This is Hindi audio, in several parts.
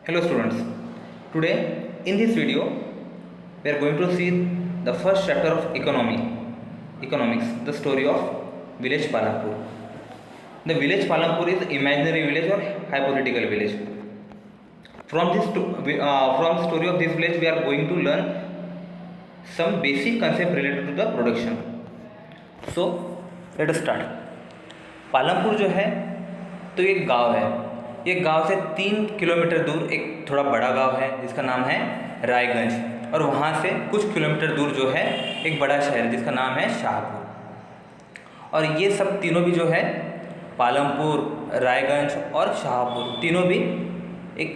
Hello students, today in this video we are going to see the first chapter of economics, the story of village Palampur. The village Palampur is imaginary village or hypothetical village. From from the story of this village we are going to learn some basic concept related to the production. So let us start. Palampur जो है तो एक गांव है। ये गांव से 3 किलोमीटर दूर एक थोड़ा बड़ा गांव है जिसका नाम है रायगंज, और वहाँ से कुछ किलोमीटर दूर जो है एक बड़ा शहर जिसका नाम है शाहपुर। और ये सब तीनों भी जो है पालमपुर, रायगंज और शाहपुर तीनों भी एक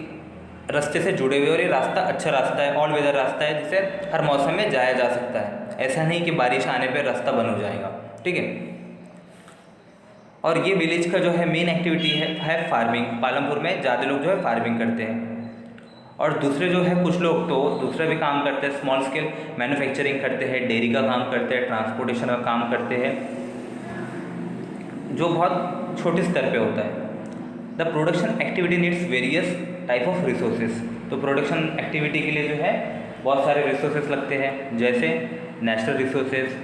रास्ते से जुड़े हुए, और ये रास्ता अच्छा रास्ता है, ऑल वेदर रास्ता है जिससे हर मौसम में जाया जा सकता है। ऐसा नहीं कि बारिश आने पर रास्ता बंद हो जाएगा, ठीक है। और ये विलेज का जो है मेन एक्टिविटी है फार्मिंग। पालमपुर में ज़्यादा लोग जो है फार्मिंग करते हैं, और दूसरे जो है कुछ लोग तो दूसरा भी काम करते हैं, स्मॉल स्केल मैन्युफैक्चरिंग करते हैं, डेयरी का काम करते हैं, ट्रांसपोर्टेशन का काम करते हैं, जो बहुत छोटे स्तर पे होता है। The production activity needs various type of resources. तो प्रोडक्शन एक्टिविटी के लिए जो है बहुत सारे रिसोर्सेज लगते हैं, जैसे natural resources,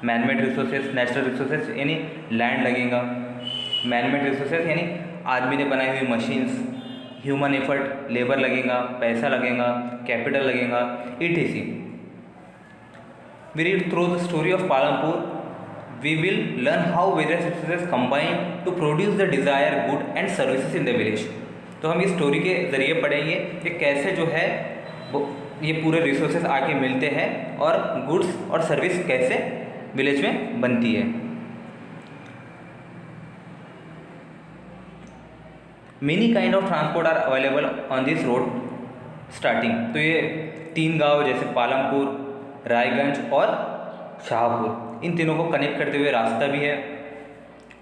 manmade resources. Natural resources यानी लैंड लगेगा, मैनमेड रिसोर्सेज यानी आदमी ने बनाई हुई मशीन्स, ह्यूमन एफर्ट, लेबर लगेगा, पैसा लगेगा, कैपिटल लगेगा, etc. We read through the story of Palampur. We will learn how various resources combine to produce the desired good and services in the village. तो हम इस स्टोरी के ज़रिए पढ़ेंगे कि कैसे जो है ये पूरे रिसोर्सेज आके मिलते हैं और गुड्स और सर्विस कैसे विलेज में बनती है। Many kind of transport are available on this road starting. तो ये 3 गांव जैसे पालमपुर, रायगंज और शाहपुर, इन तीनों को कनेक्ट करते हुए रास्ता भी है,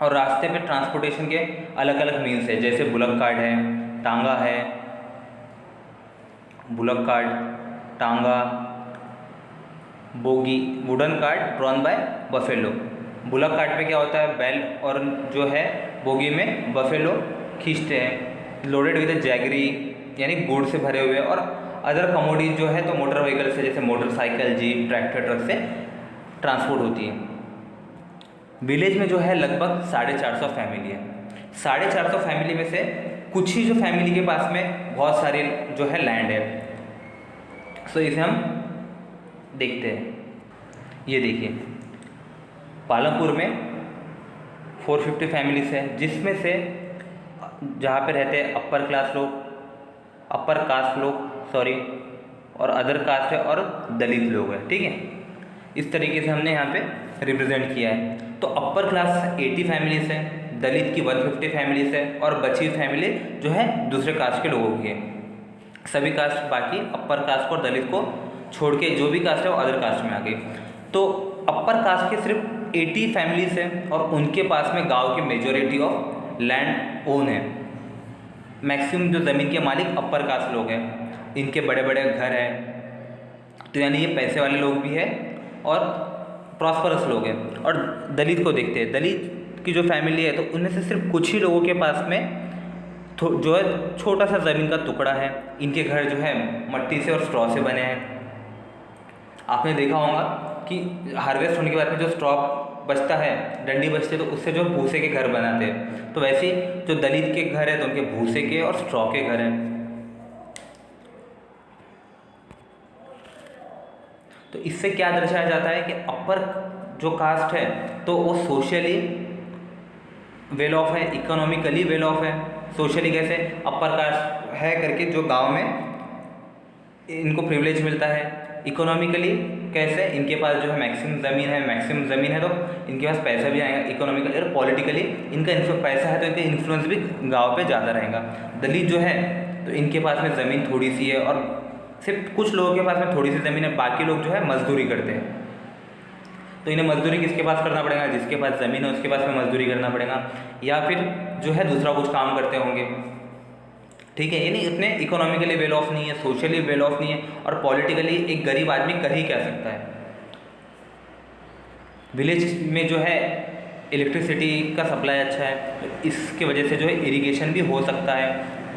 और रास्ते पे ट्रांसपोर्टेशन के अलग अलग मीन्स है, जैसे बुलक कार्ट है, टांगा है, बुलक कार्ट, टांगा, bogie, wooden cart drawn by buffalo. Bullock cart पे क्या होता है, बैल, और जो है बोगी में बफेलो खींचते हैं, लोडेड विद जैगरी यानी गुड़ से भरे हुए, और अदर कमोडिटीज जो है तो मोटर व्हीकल से, जैसे मोटरसाइकिल, जीप, ट्रैक्टर, ट्रक से ट्रांसपोर्ट होती है। विलेज में जो है लगभग 450 फैमिली है। 450 फैमिली में से कुछ ही जो फैमिली के पास में बहुत सारी जो है लैंड है। सो इसे हम देखते हैं। ये देखिए, पालमपुर में 450 फैमिलीज है, जिसमें से जहाँ पे रहते हैं अपर कास्ट लोग और अदर कास्ट है और दलित लोग हैं, ठीक है। इस तरीके से हमने यहाँ पे रिप्रेजेंट किया है। तो अपर क्लास 80 फैमिलीज है, दलित की 150 फैमिलीज है, और बची हुई फैमिली जो है दूसरे कास्ट के लोगों की है। सभी कास्ट बाकी अपर कास्ट और दलित को छोड़ के जो भी कास्ट है वो अदर कास्ट में आ गई। तो अपर कास्ट के सिर्फ 80 फैमिलीज हैं, और उनके पास में गांव की मेजॉरिटी ऑफ लैंड ओन है। मैक्सिमम जो ज़मीन के मालिक अपर कास्ट लोग हैं, इनके बड़े बड़े घर हैं, तो यानी ये पैसे वाले लोग भी हैं और प्रॉस्परस लोग हैं। और दलित को देखते हैं, दलित की जो फैमिली है तो उनमें से सिर्फ कुछ ही लोगों के पास में जो है छोटा सा ज़मीन का टुकड़ा है। इनके घर जो है मट्टी से और स्ट्रॉ से बने हैं। आपने देखा होगा कि हार्वेस्ट होने के बाद में जो स्ट्रॉ बचता है, डंडी बचते, तो उससे जो भूसे के घर बनाते हैं। तो वैसे ही जो दलित के घर है तो उनके भूसे के और स्ट्रॉ के घर हैं। तो इससे क्या दर्शाया जाता है कि अपर जो कास्ट है तो वो सोशली वेल ऑफ है, इकोनॉमिकली वेल ऑफ है। सोशली कैसे, अपर कास्ट है करके जो गांव में इनको प्रिविलेज मिलता है। इकोनॉमिकली कैसे, इनके पास जो है मैक्सिमम ज़मीन है तो इनके पास पैसा भी आएगा। इकोनॉमिकली और पॉलिटिकली इनका पैसा है तो इनका इन्फ्लुएंस भी गांव पे ज़्यादा रहेगा। दलित जो है तो इनके पास में ज़मीन थोड़ी सी है, और सिर्फ कुछ लोगों के पास में थोड़ी सी ज़मीन है, बाकी लोग जो है मजदूरी करते हैं। तो इन्हें मजदूरी किसके पास करना पड़ेगा, जिसके पास ज़मीन है उसके पास में मजदूरी करना पड़ेगा, या फिर जो है दूसरा कुछ काम करते होंगे, ठीक है। यानी इतने इकोनॉमिकली वेल ऑफ नहीं है, सोशली वेल ऑफ नहीं है, और पॉलिटिकली एक गरीब आदमी कर ही क्या सकता है। विलेज में जो है इलेक्ट्रिसिटी का सप्लाई अच्छा है, तो इसकी वजह से जो है इरिगेशन भी हो सकता है,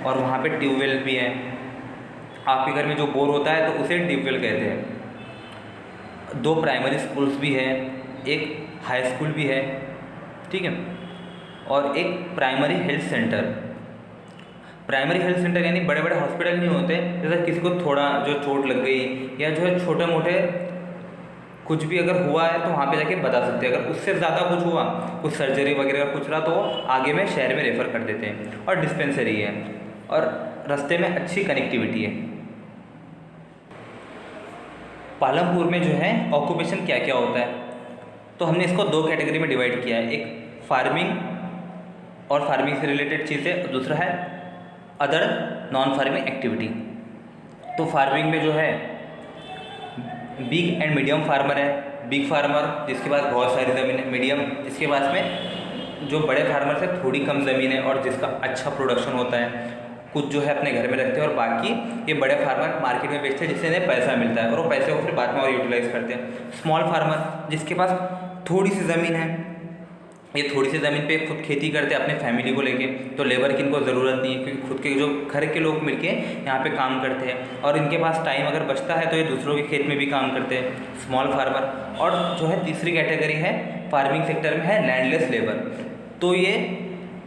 और वहाँ पे ट्यूबवेल भी है। आपके घर में जो बोर होता है तो उसे ट्यूबवेल कहते हैं। 2 प्राइमरी स्कूल्स भी है, एक हाई स्कूल भी है, ठीक है, और एक primary health centre. Primary health centre यानी बड़े बड़े हॉस्पिटल नहीं होते, जैसे किसी को थोड़ा जो चोट लग गई या जो है छोटे मोटे कुछ भी अगर हुआ है तो वहाँ पे जाके बता सकते हैं। अगर उससे ज़्यादा कुछ हुआ, कुछ सर्जरी वगैरह कुछ रहा, तो आगे में शहर में रेफ़र कर देते हैं। और डिस्पेंसरी है और रास्ते में अच्छी कनेक्टिविटी है। पालमपुर में जो है ऑक्यूपेशन क्या क्या होता है, तो हमने इसको 2 कैटेगरी में डिवाइड किया है। एक फार्मिंग और फार्मिंग से रिलेटेड चीज़ें, दूसरा है अदर नॉन फार्मिंग एक्टिविटी। तो फार्मिंग में जो है बिग एंड मीडियम फार्मर है। बिग फार्मर जिसके पास बहुत सारी ज़मीन है, मीडियम जिसके पास में जो बड़े फार्मर से थोड़ी कम ज़मीन है और जिसका अच्छा प्रोडक्शन होता है, कुछ जो है अपने घर में रखते हैं और बाकी ये बड़े फार्मर मार्केट में बेचते हैं, जिससे इन्हें पैसा मिलता है और वो पैसे को फिर बाद में और यूटिलाइज करते हैं। स्मॉल फार्मर जिसके पास थोड़ी सी ज़मीन है, ये थोड़ी सी ज़मीन पे खुद खेती करते हैं अपने फैमिली को लेके, तो लेबर की इनको ज़रूरत नहीं है, क्योंकि खुद के जो घर के लोग मिलके यहाँ पे काम करते हैं और इनके पास टाइम अगर बचता है तो ये दूसरों के खेत में भी काम करते हैं, स्मॉल फार्मर। और जो है तीसरी कैटेगरी है फार्मिंग सेक्टर में है लैंडलेस लेबर। तो ये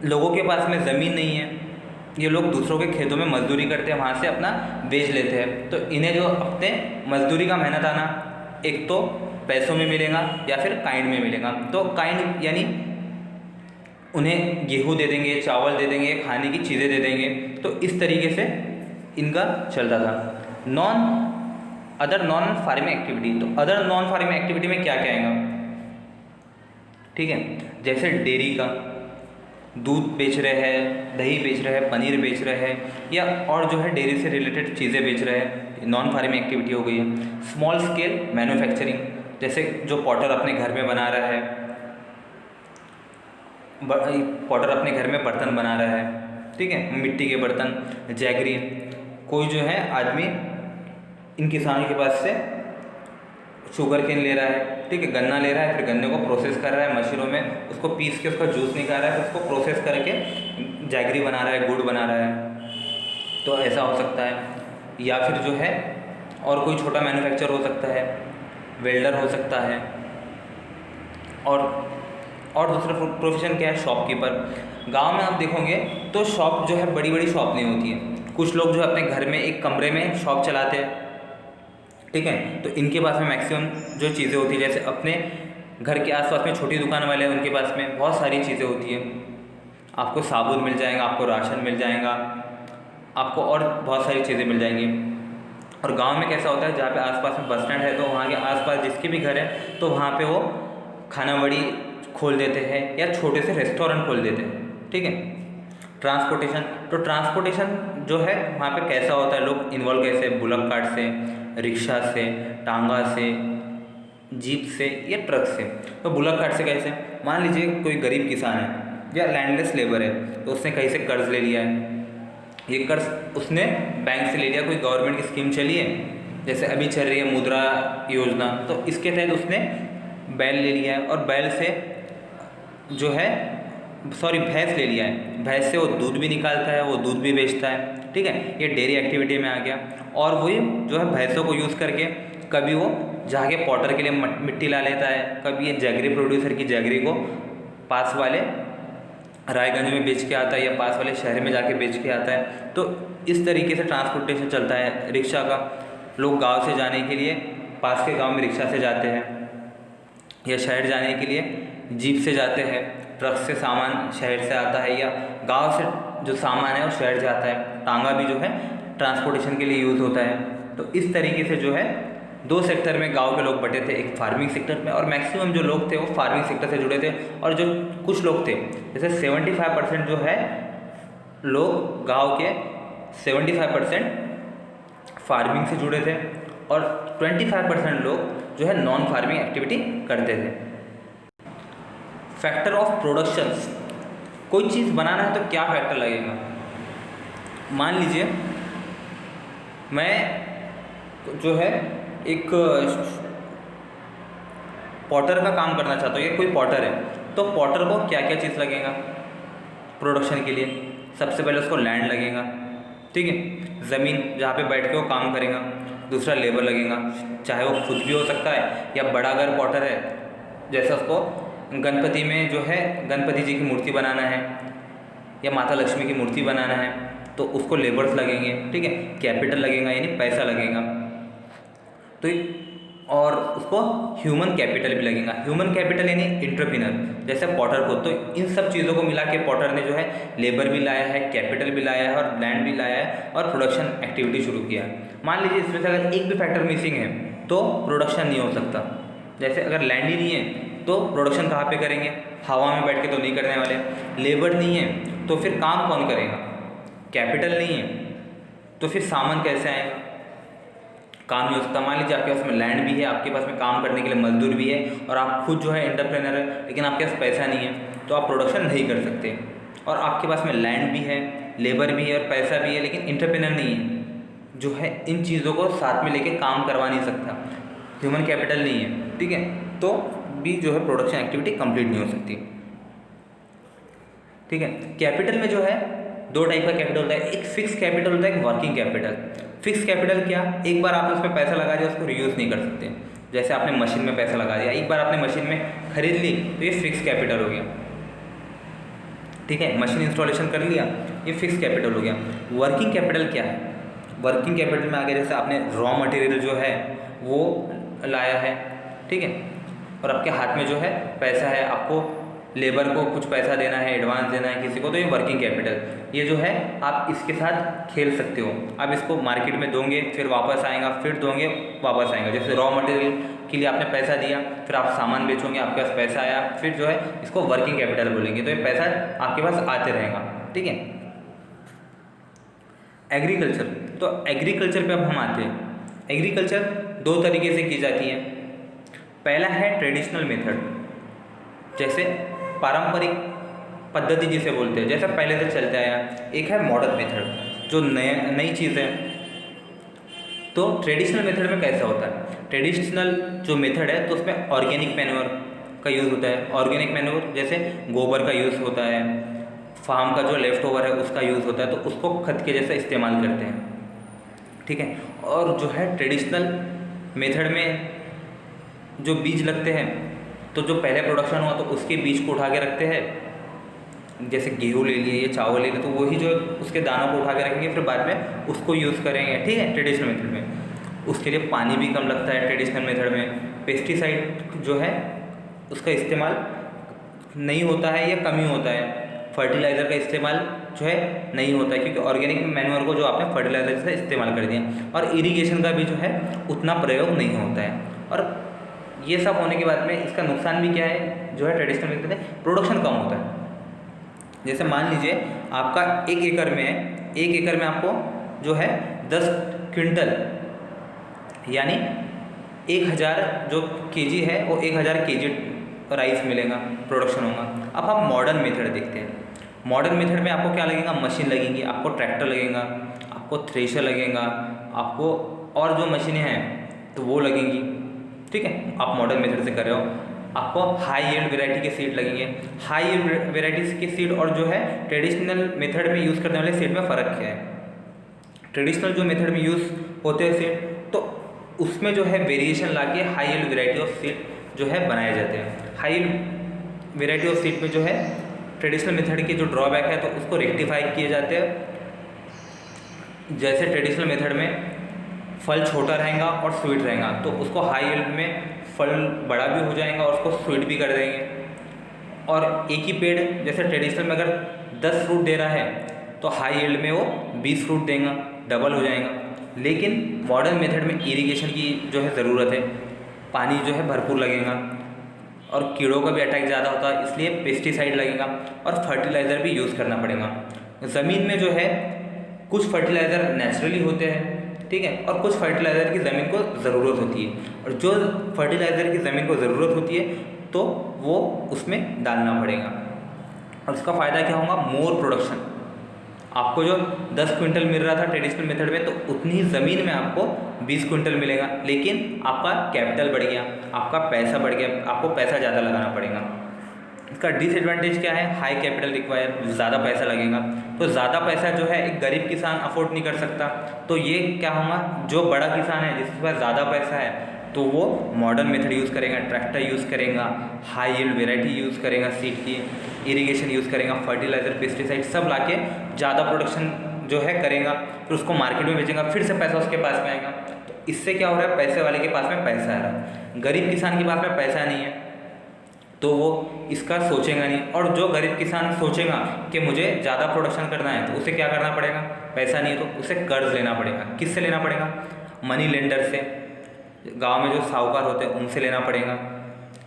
लोगों के पास में ज़मीन नहीं है, ये लोग दूसरों के खेतों में मजदूरी करते हैं, वहाँ से अपना बेच लेते हैं। तो इन्हें जो अपने मजदूरी का मेहनत आना एक तो पैसों में मिलेगा या फिर काइंड में मिलेगा। तो काइंड यानी उन्हें गेहूँ दे देंगे, चावल दे देंगे, खाने की चीज़ें दे देंगे। तो इस तरीके से इनका चलता था। अदर नॉन फार्मिंग एक्टिविटी, तो अदर नॉन फार्मिंग एक्टिविटी में क्या क्या आएगा, ठीक है, जैसे डेयरी का, दूध बेच रहे हैं, दही बेच रहे हैं, पनीर बेच रहे हैं, या और जो है डेयरी से रिलेटेड चीज़ें बेच रहे हैं, नॉन फार्मिंग एक्टिविटी हो गई है। स्मॉल स्केल मैन्युफैक्चरिंग, जैसे जो पॉटर अपने घर में बना रहा है, पॉटर अपने घर में बर्तन बना रहा है, ठीक है, मिट्टी के बर्तन, जैगरी। कोई जो है आदमी इन किसानों के पास से शुगर केन ले रहा है, ठीक है, गन्ना ले रहा है, फिर गन्ने को प्रोसेस कर रहा है मशीनों में, उसको पीस के उसका जूस निकाल रहा है, फिर उसको प्रोसेस करके जैगरी बना रहा है, गुड़ बना रहा है। तो ऐसा हो सकता है। या फिर जो है और कोई छोटा मैन्युफैक्चर हो सकता है, वेल्डर हो सकता है। और दूसरा प्रोफेशन क्या है, शॉपकीपर। गांव में आप देखोगे तो शॉप जो है बड़ी बड़ी शॉप नहीं होती है, कुछ लोग जो अपने घर में एक कमरे में शॉप चलाते हैं, ठीक है। तो इनके पास में मैक्सिमम जो चीज़ें होती है, जैसे अपने घर के आसपास में छोटी दुकान वाले हैं, उनके पास में बहुत सारी चीज़ें होती है। आपको साबुन मिल जाएगा, आपको राशन मिल जाएगा, आपको और बहुत सारी चीज़ें मिल जाएंगी। और गांव में कैसा होता है, जहाँ पे आसपास में बस स्टैंड है, तो वहाँ के आसपास जिसके भी घर है तो वहाँ पे वो खानावड़ी खोल देते हैं या छोटे से रेस्टोरेंट खोल देते हैं, ठीक है। ट्रांसपोर्टेशन, तो ट्रांसपोर्टेशन जो है वहाँ पे कैसा होता है, लोग इन्वॉल्व कैसे, बुलक कार्ट से, रिक्शा से, टांगा से, जीप से या ट्रक से। तो बुलक कार्ट से कैसे, मान लीजिए कोई गरीब किसान है या लैंडलेस लेबर है, तो उसने कहीं से कर्ज ले लिया है, ये कर्ज उसने बैंक से ले लिया, कोई गवर्नमेंट की स्कीम चली है, जैसे अभी चल रही है मुद्रा योजना, तो इसके तहत उसने बैल ले लिया है और बैल से जो है भैंस ले लिया है, भैंस से वो दूध भी निकालता है, वो दूध भी बेचता है, ठीक है। ये डेयरी एक्टिविटी में आ गया। और वो जो है भैंसों को यूज़ करके कभी वो जाके पॉटर के लिए मिट्टी ला लेता है, कभी ये जैगरी प्रोड्यूसर की जैगरी को पास वाले रायगंज में बेच के आता है या पास वाले शहर में जाके बेच के आता है। तो इस तरीके से ट्रांसपोर्टेशन चलता है। रिक्शा का, लोग गांव से जाने के लिए पास के गांव में रिक्शा से जाते हैं, या शहर जाने के लिए जीप से जाते हैं, ट्रक से सामान शहर से आता है, या गांव से जो सामान है वो शहर से आता है। टांगा भी जो है ट्रांसपोर्टेशन के लिए यूज़ होता है। तो इस तरीके से जो है 2 सेक्टर में गांव के लोग बटे थे, एक फार्मिंग सेक्टर में, और मैक्सिमम जो लोग थे वो फार्मिंग सेक्टर से जुड़े थे। और जो कुछ लोग थे, जैसे 75% जो है लोग गांव के 75% फार्मिंग से जुड़े थे, और 25% लोग जो है नॉन फार्मिंग एक्टिविटी करते थे। फैक्टर ऑफ प्रोडक्शंस, कोई चीज़ बनाना है तो क्या फैक्टर लगेगा। मान लीजिए मैं जो है एक पॉटर का काम करना चाहता हूँ, या कोई पॉटर है, तो पॉटर को क्या क्या चीज़ लगेगा प्रोडक्शन के लिए। सबसे पहले उसको लैंड लगेगा, ठीक है। ज़मीन जहाँ पे बैठ के वो काम करेगा, दूसरा लेबर लगेगा, चाहे वो खुद भी हो सकता है या बड़ा अगर पॉटर है, जैसे उसको गणपति में जो है गणपति जी की मूर्ति बनाना है या माता लक्ष्मी की मूर्ति बनाना है, तो उसको लेबर्स लगेंगे, ठीक है। कैपिटल लगेगा यानी पैसा लगेगा, तो और उसको ह्यूमन कैपिटल भी लगेगा। ह्यूमन कैपिटल यानी एंटरप्रेन्योर, जैसे पॉटर को, तो इन सब चीज़ों को मिला के पॉटर ने जो है लेबर भी लाया है, कैपिटल भी लाया है और लैंड भी लाया है और प्रोडक्शन एक्टिविटी शुरू किया है। मान लीजिए इसमें से अगर एक भी फैक्टर मिसिंग है तो प्रोडक्शन नहीं हो सकता। जैसे अगर लैंड ही नहीं है तो प्रोडक्शन कहाँ पे करेंगे, हवा में बैठ के तो नहीं करने वाले। लेबर नहीं है तो फिर काम कौन करेगा, कैपिटल नहीं है तो फिर सामान कैसे आएगा, काम नहीं हो सकता। मान लीजिए आपके पास में लैंड भी है, आपके पास में काम करने के लिए मजदूर भी है और आप खुद जो है एंटरप्रेन्योर है, लेकिन आपके पास पैसा नहीं है तो आप प्रोडक्शन नहीं कर सकते। और आपके पास में लैंड भी है, लेबर भी है और पैसा भी है, लेकिन एंटरप्रेन्योर नहीं है, जो है इन चीज़ों को साथ में लेके काम करवा नहीं सकता, ह्यूमन कैपिटल नहीं है, ठीक है, तो भी जो है प्रोडक्शन एक्टिविटी कंप्लीट नहीं हो सकती, ठीक है। कैपिटल में जो है दो टाइप का कैपिटल होता है, एक फिक्स कैपिटल होता है, एक वर्किंग कैपिटल। फिक्स कैपिटल क्या, एक बार आपने उसमें पैसा लगा दिया उसको रीयूज़ नहीं कर सकते। जैसे आपने मशीन में पैसा लगा दिया, एक बार आपने मशीन में खरीद ली तो ये फिक्स कैपिटल हो गया, ठीक है। मशीन इंस्टॉलेशन कर लिया, ये फिक्स कैपिटल हो गया। वर्किंग कैपिटल क्या है, वर्किंग कैपिटल में आगे जैसे आपने रॉ मटेरियल जो है वो लाया है, ठीक है, और आपके हाथ में जो है पैसा है, आपको लेबर को कुछ पैसा देना है, एडवांस देना है किसी को, तो ये वर्किंग कैपिटल, ये जो है आप इसके साथ खेल सकते हो। आप इसको मार्केट में दोगे, फिर वापस आएगा, फिर दोगे वापस आएगा। जैसे रॉ मटेरियल के लिए आपने पैसा दिया, फिर आप सामान बेचोगे, आपके पास पैसा आया, फिर जो है इसको वर्किंग कैपिटल बोलेंगे, तो ये पैसा आपके पास आते रहेगा, ठीक है। एग्रीकल्चर, तो एग्रीकल्चर पे अब हम आते हैं। एग्रीकल्चर दो तरीके से की जाती है। पहला है ट्रेडिशनल मेथड, जैसे पारंपरिक पद्धति जिसे बोलते हैं, जैसा पहले से चलता आया। एक है मॉडर्न मेथड जो नई चीज़ है। तो ट्रेडिशनल मेथड में कैसा होता है, ट्रेडिशनल जो मेथड है तो उसमें ऑर्गेनिक मैन्योर का यूज़ होता है। ऑर्गेनिक मैन्योर जैसे गोबर का यूज़ होता है, फार्म का जो लेफ्ट ओवर है उसका यूज़ होता है, तो उसको खत के जैसा इस्तेमाल करते हैं, ठीक है। और जो है ट्रेडिशनल मेथड में जो बीज लगते हैं, तो जो पहले प्रोडक्शन हुआ तो उसके बीज को उठा के रखते हैं, जैसे गेहूँ ले लिए या चावल ले लिए, तो वही जो उसके दानों को उठा के रखेंगे, फिर बाद में उसको यूज़ करेंगे, ठीक है, ट्रेडिशनल मेथड में। उसके लिए पानी भी कम लगता है ट्रेडिशनल मेथड में। पेस्टिसाइड जो है उसका इस्तेमाल नहीं होता है या कम ही होता है। फर्टिलाइज़र का इस्तेमाल जो है नहीं होता है, क्योंकि ऑर्गेनिक मैन्योर को जो आपने फर्टिलाइज़र से इस्तेमाल कर दिया। और इरिगेशन का भी जो है उतना प्रयोग नहीं होता है। और ये सब होने के बाद में इसका नुकसान भी क्या है, जो है ट्रेडिशनल मेथड है, प्रोडक्शन कम होता है। जैसे मान लीजिए आपका 1 एकड़ में है, 1 एकड़ में आपको जो है 10 क्विंटल यानी 1000 जो केजी है वो 1000 केजी राइस मिलेगा, प्रोडक्शन होगा। अब हम मॉडर्न मेथड देखते हैं। मॉडर्न मेथड में आपको क्या लगेगा, मशीन लगेंगी, आपको ट्रैक्टर लगेगा, आपको थ्रेशर लगेगा, आपको और जो मशीनें हैं तो वो लगेंगी, ठीक है। आप मॉडर्न मेथड से कर रहे हो, आपको हाई यील्ड वैरायटी के सीड लगेंगे। हाई यील्ड वैरायटीज़ के सीड और जो है ट्रेडिशनल मेथड में यूज़ करने वाले सीड में फ़र्क क्या है। ट्रेडिशनल जो मेथड में यूज़ होते हैं सीड, तो उसमें जो है वेरिएशन लाके high yield variety of seed जो है बनाए जाते हैं। High yield variety of seed में जो है ट्रेडिशनल मेथड के जो ड्रॉबैक है तो उसको रेक्टिफाई किए जाते हैं। जैसे ट्रेडिशनल मेथड में फल छोटा रहेगा और स्वीट रहेगा, तो उसको हाई यील्ड में फल बड़ा भी हो जाएगा और उसको स्वीट भी कर देंगे। और एक ही पेड़ जैसे ट्रेडिशनल में अगर 10 फ्रूट दे रहा है तो हाई यील्ड में वो 20 फ्रूट देगा, डबल हो जाएगा। लेकिन मॉडर्न मेथड में इरिगेशन की जो है ज़रूरत है, पानी जो है भरपूर लगेगा और कीड़ों का भी अटैक ज़्यादा होता है, इसलिए पेस्टिसाइड लगेगा और फर्टिलाइज़र भी यूज़ करना पड़ेगा। ज़मीन में जो है कुछ फर्टिलाइज़र नेचुरली होते हैं, ठीक है, और कुछ फर्टिलाइज़र की ज़मीन को ज़रूरत होती है, और जो फर्टिलाइज़र की ज़मीन को ज़रूरत होती है तो वो उसमें डालना पड़ेगा। और उसका फ़ायदा क्या होगा, मोर प्रोडक्शन। आपको जो 10 क्विंटल मिल रहा था ट्रेडिशनल मेथड में, तो उतनी ही ज़मीन में आपको 20 क्विंटल मिलेगा, लेकिन आपका कैपिटल बढ़ गया, आपका पैसा बढ़ गया, आपको पैसा ज़्यादा लगाना पड़ेगा। इसका डिसएडवांटेज क्या है, हाई कैपिटल रिक्वायर, ज़्यादा पैसा लगेगा। तो ज़्यादा पैसा जो है एक गरीब किसान अफोर्ड नहीं कर सकता। तो ये क्या होगा, जो बड़ा किसान है जिसके पास ज़्यादा पैसा है तो वो मॉडर्न मेथड यूज़ करेगा, ट्रैक्टर यूज़ करेगा, हाई यील्ड वेराइटी यूज़ करेगा सीड की, इरिगेशन यूज़ करेगा, फर्टिलाइजर, पेस्टिसाइड सब लाके ज़्यादा प्रोडक्शन जो है करेगा, फिर उसको मार्केट में बेचेगा, फिर से पैसा उसके पास में आएगा। तो इससे क्या हो रहा है, पैसे वाले के पास में पैसा आ रहा है, गरीब किसान के पास में पैसा नहीं है तो वो इसका सोचेगा नहीं। और जो गरीब किसान सोचेगा कि मुझे ज़्यादा प्रोडक्शन करना है तो उसे क्या करना पड़ेगा, पैसा नहीं है तो उसे कर्ज लेना पड़ेगा। किससे लेना पड़ेगा, मनी लेंडर से, गांव में जो साहूकार होते हैं उनसे लेना पड़ेगा,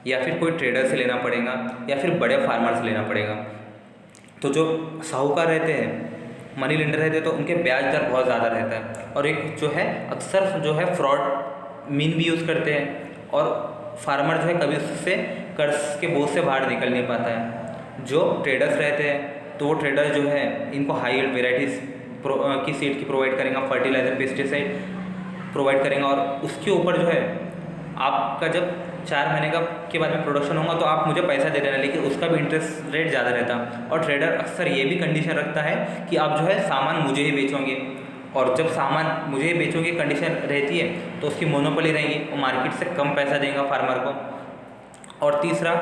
या फिर कोई ट्रेडर से लेना पड़ेगा, या फिर बड़े फार्मर से लेना पड़ेगा। तो जो साहूकार रहते हैं, मनी लेंडर रहते हैं, तो उनके ब्याज दर बहुत ज़्यादा रहता है, और एक जो है अक्सर जो है फ्रॉड मीन भी यूज़ करते हैं, और फार्मर जो है कभी उससे कर्ज के बोझ से बाहर निकल नहीं पाता है। जो ट्रेडर्स रहते हैं तो वो ट्रेडर जो है इनको हाई यील्ड वेराइटीज़ की सीड की प्रोवाइड करेंगे, फर्टिलाइजर, पेस्टिसाइड प्रोवाइड करेंगे, और उसके ऊपर जो है आपका जब 4 महीने का के बाद में प्रोडक्शन होगा तो आप मुझे पैसा दे देना, लेकिन उसका भी इंटरेस्ट रेट ज़्यादा रहता है। और ट्रेडर अक्सर ये भी कंडीशन रखता है कि आप जो है सामान मुझे ही बेचोगे, और जब सामान मुझे ही बेचोगे कंडीशन रहती है तो उसकी मोनोपोली रहेगी, वो मार्केट से कम पैसा देगा फार्मर को। और तीसरा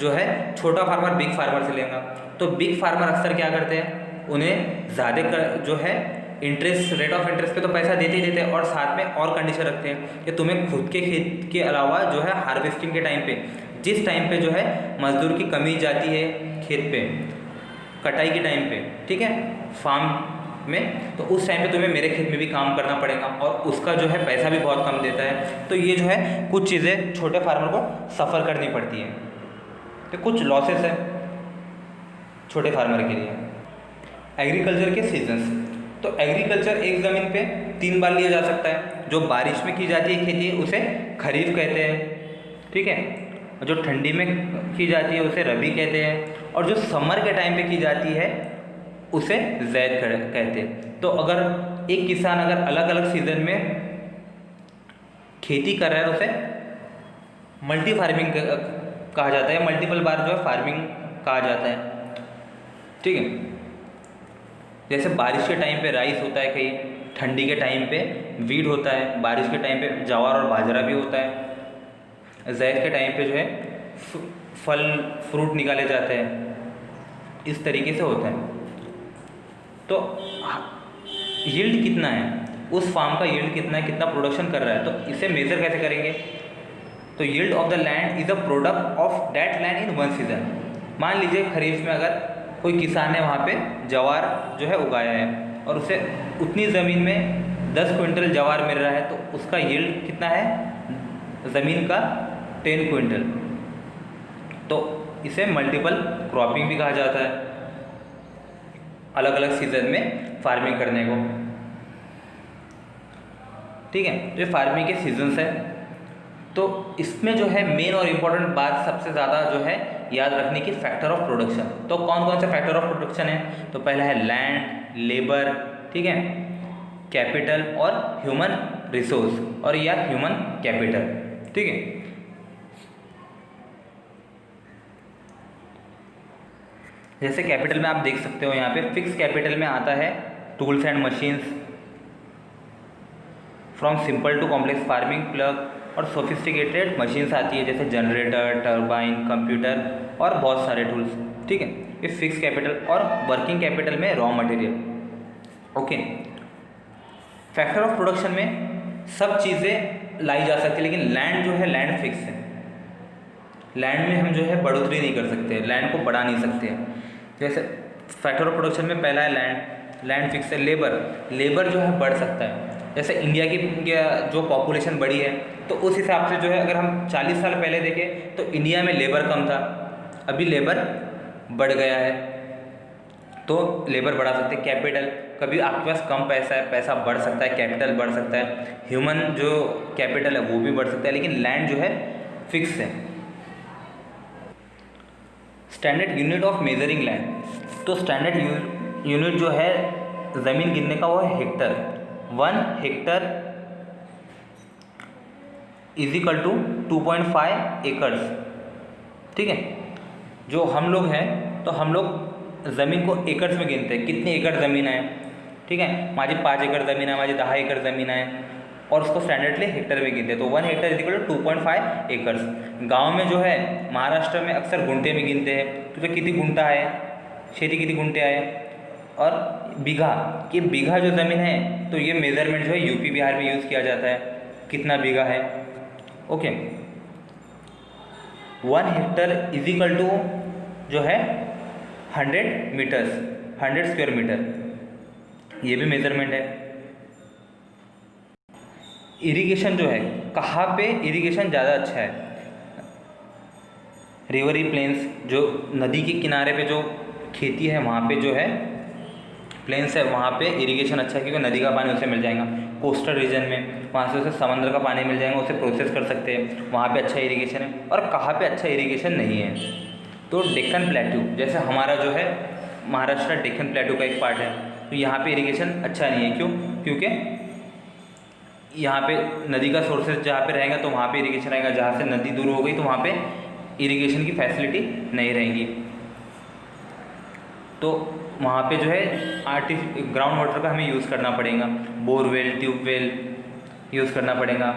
जो है छोटा फार्मर बिग फार्मर से लेगा, तो बिग फार्मर अक्सर क्या करते हैं, उन्हें ज़्यादा जो है इंटरेस्ट, रेट ऑफ इंटरेस्ट पे तो पैसा देते ही देते हैं, और साथ में और कंडीशन रखते हैं कि तुम्हें खुद के खेत के अलावा जो है हार्वेस्टिंग के टाइम पे, जिस टाइम पे जो है मजदूर की कमी जाती है खेत पे, कटाई के टाइम पे, ठीक है, फार्म में, तो उस टाइम पे तुम्हें मेरे खेत में भी काम करना पड़ेगा, और उसका जो है पैसा भी बहुत कम देता है। तो ये जो है कुछ चीज़ें छोटे फार्मर को सफ़र करनी पड़ती है, तो कुछ लॉसेस है छोटे फार्मर के लिए। एग्रीकल्चर के सीजन्स, तो एग्रीकल्चर एक ज़मीन पे 3 बार लिया जा सकता है। जो बारिश में की जाती है खेती उसे खरीफ कहते हैं, ठीक है, और जो ठंडी में की जाती है उसे रबी कहते हैं, और जो समर के टाइम पे की जाती है उसे ज़ैद कहते हैं। तो अगर एक किसान अगर अलग अलग सीज़न में खेती कर रहा है तो उसे मल्टी फार्मिंग कहा जाता है, मल्टीपल बार जो है फार्मिंग कहा जाता है, ठीक है। जैसे बारिश के टाइम पे राइस होता है, कहीं ठंडी के टाइम पे वीट होता है, बारिश के टाइम पे ज्वार और बाजरा भी होता है, ज़ैद के टाइम पे जो है फल फ्रूट निकाले जाते हैं, इस तरीके से होता है। तो यील्ड कितना है, उस फार्म का यील्ड कितना है, कितना प्रोडक्शन कर रहा है, तो इसे मेजर कैसे करेंगे। तो yield of the land is a product of that land in one season. मान लीजिए खरीफ में अगर कोई किसान ने वहाँ पे जवार जो है उगाया है, और उसे उतनी ज़मीन में 10 क्विंटल जवार मिल रहा है, तो उसका यील्ड कितना है ज़मीन का 10 क्विंटल। तो इसे मल्टीपल क्रॉपिंग भी कहा जाता है, अलग अलग सीजन में फार्मिंग करने को, ठीक है। जो फार्मिंग के सीजन्स है, तो इसमें जो है मेन और इम्पोर्टेंट बात सबसे ज़्यादा जो है याद रखने की, फैक्टर ऑफ प्रोडक्शन। तो कौन कौन से फैक्टर ऑफ प्रोडक्शन है, तो पहला है लैंड, लेबर, ठीक है, कैपिटल और ह्यूमन रिसोर्स, और या ह्यूमन कैपिटल, ठीक है। जैसे कैपिटल में आप देख सकते हो यहाँ पे फिक्स कैपिटल में आता है tools and machines, from simple to complex farming plug, और सोफिस्टिकेटेड मशीन्स आती है जैसे जनरेटर, टर्बाइन, कंप्यूटर और बहुत सारे टूल्स, ठीक है, ये फिक्स कैपिटल। और वर्किंग कैपिटल में raw material, okay. Factor of production में सब चीज़ें लाई जा सकती है, लेकिन लैंड जो है लैंड फिक्स है, लैंड में हम जो है बढ़ोतरी नहीं कर सकते, लैंड को बढ़ा नहीं सकते। जैसे फैक्टर ऑफ प्रोडक्शन में पहला है लैंड, लैंड फिक्स है। लेबर जो है बढ़ सकता है, जैसे इंडिया की जो पॉपुलेशन बढ़ी है तो उस हिसाब से जो है अगर हम 40 साल पहले देखें तो इंडिया में लेबर कम था, अभी लेबर बढ़ गया है, तो लेबर बढ़ा सकते हैं। कैपिटल, कभी आपके पास कम पैसा है, पैसा बढ़ सकता है, कैपिटल बढ़ सकता है, ह्यूमन जो कैपिटल है वो भी बढ़ सकता है, लेकिन लैंड जो है फिक्स है। Standard unit of measuring land, तो स्टैंडर्ड यूनिट जो है ज़मीन गिनने का वो है hectare. 1 hectare is equal to 2.5 acres, ठीक है। जो हम लोग हैं तो हम लोग ज़मीन को एकड़ में गिनते हैं, कितनी एकड़ ज़मीन है, ठीक है, माझी 5 एकड़ ज़मीन है, माझी 10 एकड़ ज़मीन है, और उसको स्टैंडर्डली हेक्टर में गिनते हैं। तो 1 हेक्टर इज इक्वल टू 2.5 एकड़। गांव में जो है महाराष्ट्र में अक्सर गुंटे में गिनते हैं, तो कितनी गुंटा है, शेती कितनी गुंटे है। और बीघा, कि बीघा जो ज़मीन है तो ये मेज़रमेंट जो है यूपी बिहार में यूज़ किया जाता है, कितना बीघा है। Okay, 1 hectare is equal to जो है 100 मीटर्स, 100 स्क्वायर मीटर, ये भी मेज़रमेंट है। इरिगेशन जो है, कहाँ पे इरिगेशन ज़्यादा अच्छा है, रिवरी प्लेन्स, जो नदी के किनारे पे जो खेती है वहाँ पे जो है प्लेन्स है, वहाँ पे इरिगेशन अच्छा है, क्योंकि नदी का पानी उसे मिल जाएगा। कोस्टल रीजन में वहाँ से उसे समुद्र का पानी मिल जाएगा, उसे प्रोसेस कर सकते हैं, वहाँ पे अच्छा इरिगेशन है। और कहाँ पे अच्छा इरिगेशन नहीं है, तो डेक्कन प्लेटू, जैसे हमारा जो है महाराष्ट्र डेक्कन प्लेटू का एक पार्ट है, तो यहाँ पे इरिगेशन अच्छा नहीं है। क्यों? क्योंकि यहाँ पे नदी का सोर्सेज जहाँ पे रहेगा तो वहाँ पे इरिगेशन रहेगा, जहाँ से नदी दूर हो गई तो वहाँ पे इरिगेशन की फैसिलिटी नहीं रहेगी। तो वहाँ पे जो है ग्राउंड वाटर का हमें यूज़ करना पड़ेगा, बोरवेल, ट्यूबवेल यूज़ करना पड़ेगा।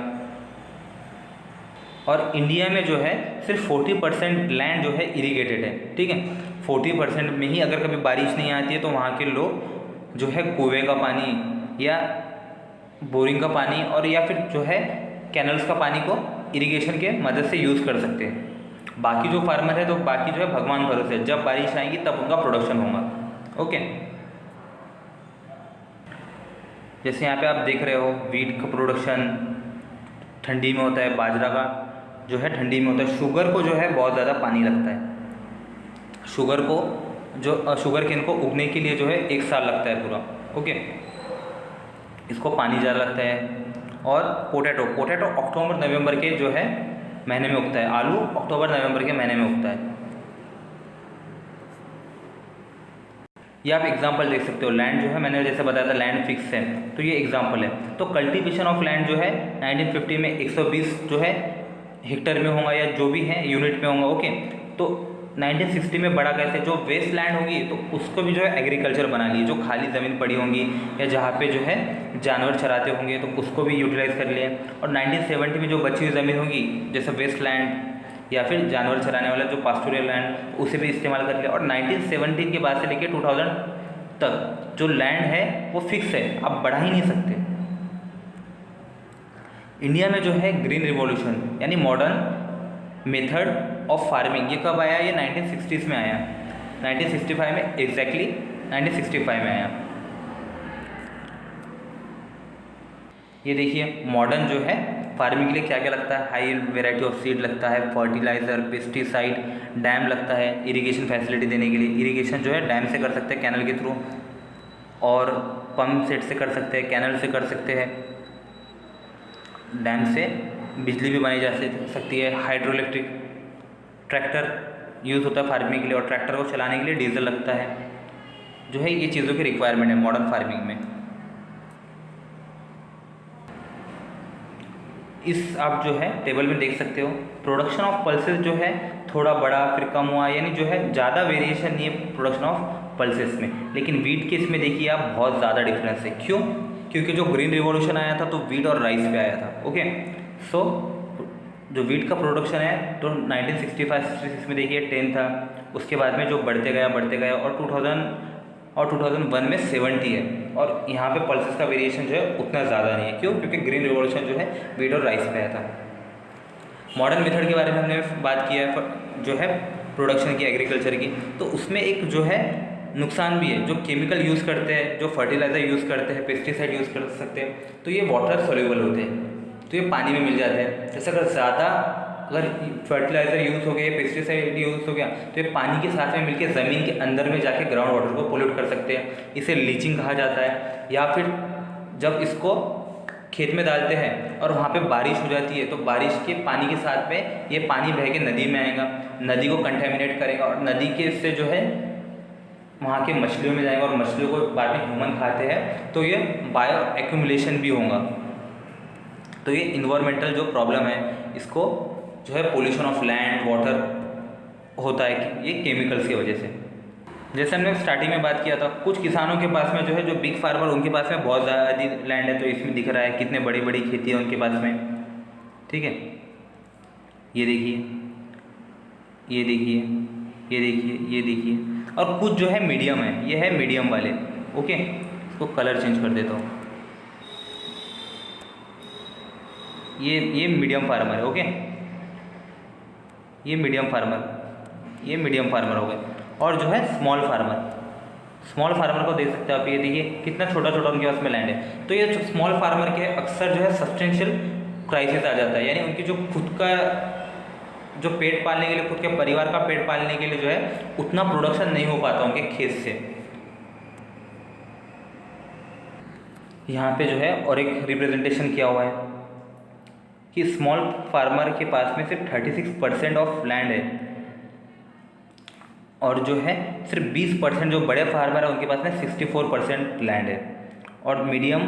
और इंडिया में जो है सिर्फ 40% लैंड जो है इरिगेटेड है, ठीक है। 40% में ही अगर कभी बारिश नहीं आती है तो वहाँ के लोग जो है कुएं का पानी या बोरिंग का पानी और या फिर जो है कैनल्स का पानी को इरिगेशन के मदद से यूज़ कर सकते हैं। बाकी जो फार्मर है तो बाकी जो है भगवान भरोसे, जब बारिश आएगी तब उनका प्रोडक्शन होगा। ओके, जैसे यहाँ पे आप देख रहे हो वीट का प्रोडक्शन ठंडी में होता है, बाजरा का जो है ठंडी में होता है। शुगर को जो है बहुत ज़्यादा पानी लगता है, शुगर को जो शुगर केन को उगने के लिए जो है 1 साल लगता है पूरा। ओके, इसको पानी ज़्यादा लगता है। और पोटैटो अक्टूबर नवंबर के जो है महीने में उगता है, आलू अक्टूबर नवंबर के महीने में उगता है। ये आप एग्जांपल देख सकते हो, लैंड जो है मैंने जैसे बताया था लैंड फिक्स है, तो ये एग्जांपल है। तो कल्टीवेशन ऑफ लैंड जो है 1950 में 120 जो है हेक्टर में होगा या जो भी है यूनिट में होगा। ओके, तो 1960 में बढ़ा कैसे, जो वेस्ट लैंड होगी तो उसको भी जो है एग्रीकल्चर बना लिए, जो खाली ज़मीन पड़ी होंगी या जहाँ पे जो है जानवर चराते होंगे तो उसको भी यूटिलाइज़ कर लिए। और 1970 में जो बची हुई ज़मीन होगी जैसे वेस्ट लैंड या फिर जानवर चराने वाला जो पास्टोरियल लैंड, उसे भी इस्तेमाल कर लिया। और 1917 के बाद से लेकर 2000 तक जो लैंड है वो फिक्स है, आप बढ़ा ही नहीं सकते। इंडिया में जो है ग्रीन रिवॉल्यूशन यानी मॉडर्न मेथड ऑफ फार्मिंग, ये कब आया? ये 1960s में आया, 1965 में, एग्जैक्टली 1965 में आया। ये देखिए मॉडर्न जो है फार्मिंग के लिए क्या क्या लगता है, हाई वेराइटी ऑफ सीड लगता है, फर्टिलाइज़र, पेस्टिसाइड, डैम लगता है इरिगेशन फैसिलिटी देने के लिए। इरिगेशन जो है डैम से कर सकते हैं कैनल के थ्रू, और पंप सेट से कर सकते हैं, कैनल से कर सकते हैं, डैम से बिजली भी बनाई जा सकती है। हाइड्रो इलेक्ट्रिक ट्रैक्टर यूज़ होता है फार्मिंग के लिए, और ट्रैक्टर को चलाने के लिए डीजल लगता है। जो है ये चीज़ों की रिक्वायरमेंट है मॉडर्न फार्मिंग में। इस आप जो है टेबल में देख सकते हो, प्रोडक्शन ऑफ पल्सेस जो है थोड़ा बड़ा फिर कम हुआ, यानी जो है ज़्यादा वेरिएशन नहीं है प्रोडक्शन ऑफ पल्सेस में। लेकिन वीट के इसमें देखिए आप बहुत ज़्यादा डिफरेंस है। क्यों? क्योंकि जो ग्रीन रिवॉल्यूशन आया था तो वीट और राइस पे आया था। ओके, सो जो वीट का प्रोडक्शन है तो 1965-66 में देखिए 10 था, उसके बाद में जो बढ़ते गया और 2001 में 70 है। और यहाँ पे पल्सेस का वेरिएशन जो है उतना ज़्यादा नहीं है। क्यों? क्योंकि ग्रीन रिवॉल्यूशन जो है वीट और राइस पे आया था। मॉडर्न मेथड के बारे में हमने बात किया है जो है प्रोडक्शन की, एग्रीकल्चर की, तो उसमें एक जो है नुकसान भी है। जो केमिकल यूज़ करते हैं, जो फर्टिलाइज़र यूज़ करते हैं, पेस्टिसाइड यूज़ कर सकते हैं, तो ये वाटर सोल्यूबल होते हैं, तो ये पानी में मिल जाते हैं। जैसे अगर फर्टिलाइज़र यूज़ हो गया, पेस्टिसाइड यूज़ हो गया, तो ये पानी के साथ में मिलकर ज़मीन के अंदर में जाके ग्राउंड वाटर को पोल्यूट कर सकते हैं। इसे लीचिंग कहा जाता है। या फिर जब इसको खेत में डालते हैं और वहाँ पे बारिश हो जाती है तो बारिश के पानी के साथ में ये पानी बह के नदी में आएगा, नदी को कंटेमिनेट करेगा, और नदी के से जो है वहाँ के मछलियों में जाएगा, और मछलियों को बाद में ह्यूमन खाते हैं, तो ये बायो एक्यूमुलेशन भी होगा। तो ये इन्वायरमेंटल जो प्रॉब्लम है, इसको जो है पोल्यूशन ऑफ लैंड, वाटर, होता है कि ये केमिकल्स की वजह से। जैसे हमने स्टार्टिंग में बात किया था, कुछ किसानों के पास में जो है, जो बिग फार्मर उनके पास में बहुत ज़्यादा लैंड है, तो इसमें दिख रहा है कितने बड़ी बड़ी खेती है उनके पास में, ठीक है। ये देखिए, ये देखिए, ये देखिए, ये देखिए, और कुछ जो है मीडियम है, ये है मीडियम वाले, ओके। इसको कलर चेंज कर देता हूँ, ये मीडियम फार्मर है, ओके। ये मीडियम फार्मर हो गए। और जो है स्मॉल फार्मर को देख सकते हो आप, ये देखिए कितना छोटा छोटा उनके पास में लैंड है। तो ये स्मॉल फार्मर के अक्सर जो है सब्सटेंशियल क्राइसिस आ जाता है, यानी उनकी जो खुद का जो पेट पालने के लिए, खुद के परिवार का पेट पालने के लिए जो है उतना प्रोडक्शन नहीं हो पाता उनके खेत से। यहाँ पे जो है और एक रिप्रेजेंटेशन किया हुआ है कि स्मॉल फार्मर के पास में सिर्फ 36% ऑफ लैंड है, और जो है सिर्फ 20% जो बड़े फार्मर है उनके पास में 64% लैंड है, और मीडियम,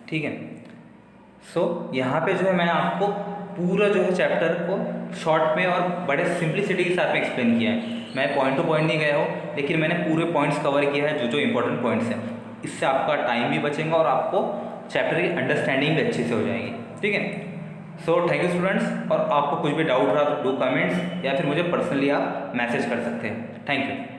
ठीक है। सो यहाँ पे जो है मैंने आपको पूरा जो है चैप्टर को शॉर्ट में और बड़े सिंप्लिसिटी के साथ में एक्सप्लेन किया है। मैं पॉइंट टू पॉइंट नहीं गया हूँ, लेकिन मैंने पूरे पॉइंट्स कवर किया है, जो जो इंपॉर्टेंट पॉइंट्स हैं। इससे आपका टाइम भी बचेगा और आपको चैप्टर की अंडरस्टैंडिंग भी अच्छे से हो जाएगी, ठीक है। सो थैंक यू स्टूडेंट्स, और आपको कुछ भी डाउट रहा तो डू कमेंट्स, या फिर मुझे पर्सनली आप मैसेज कर सकते हैं। Thank you.